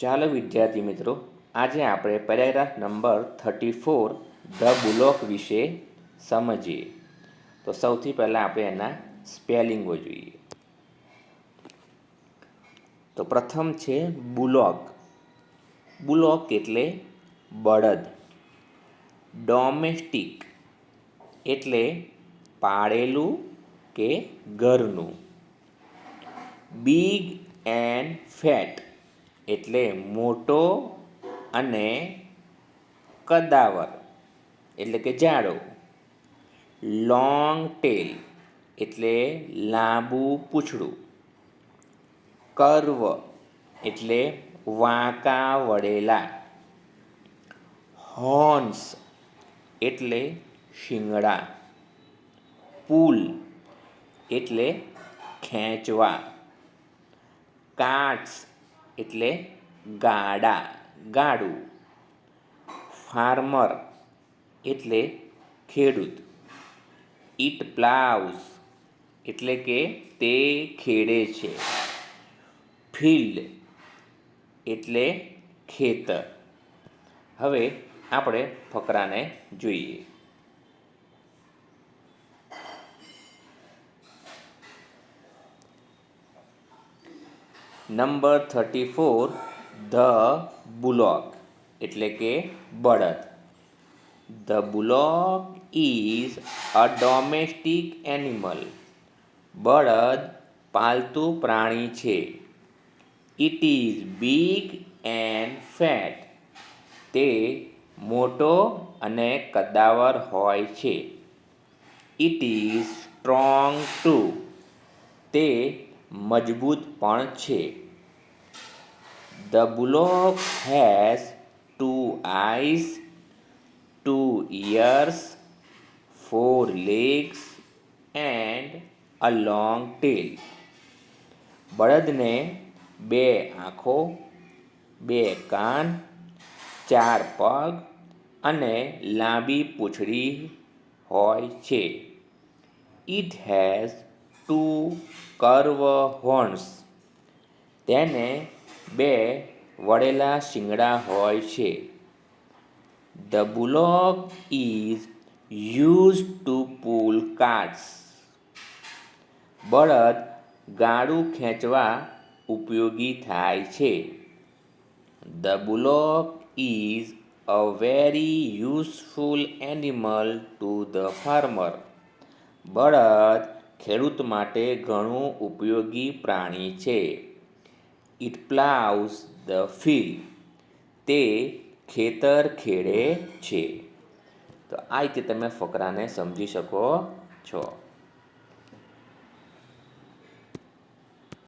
ચાલો વિદ્યાર્થી મિત્રો, આજે આપણે પેરેગ્રાફ નંબર 34 ધ બુલોક વિશે સમજીએ. તો સૌથી પહેલાં આપણે એના સ્પેલિંગો જોઈએ. તો પ્રથમ છે બુલોક. બુલોક એટલે બળદ. ડોમેસ્ટિક એટલે પાળેલું કે ઘરનું. બિગ એન્ડ ફેટ એટલે મોટો અને કદાવર એટલે કે જાડો. લોંગ ટેલ એટલે લાંબુ પૂંછડું. કર્વ એટલે વાંકા વળેલા. હોર્ન્સ એટલે શિંગડા. પુલ એટલે ખેંચવા. કાર્ટ્સ એટલે ગાડું. ફાર્મર એટલે ખેડૂત. ઇટ પ્લાવ્સ એટલે કે તે ખેડે છે. ફિલ્ડ એટલે ખેતર. હવે આપણે ફકરાને જોઈએ. નંબર 34 ધ બુલોક એટલે કે બળદ. The bullock is a domestic animal. બળદ પાલતુ પ્રાણી છે. It is big and fat. તે મોટો અને કદાવર હોય છે. It is strong too. તે મજબૂત પણ છે. The bullock has 2 eyes, 2 ears, 4 legs and a long tail. બળદને 2 આંખો, 2 કાન, 4 પગ અને લાંબી પૂંછડી હોય છે. It has 2 curved horns. તેને 2 વળેલા શિંગડા હોય છે. The bullock is used to pull carts. બળદ ગાડું ખેંચવા ઉપયોગી થાય છે. The bullock is a very useful animal to the farmer. બળદ ખેડૂત માટે ઘણું ઉપયોગી પ્રાણી છે. It ploughs the field. તે ખેતર ખેડે છે. તો આ રીતે તમે ફકરાને સમજી શકો છો.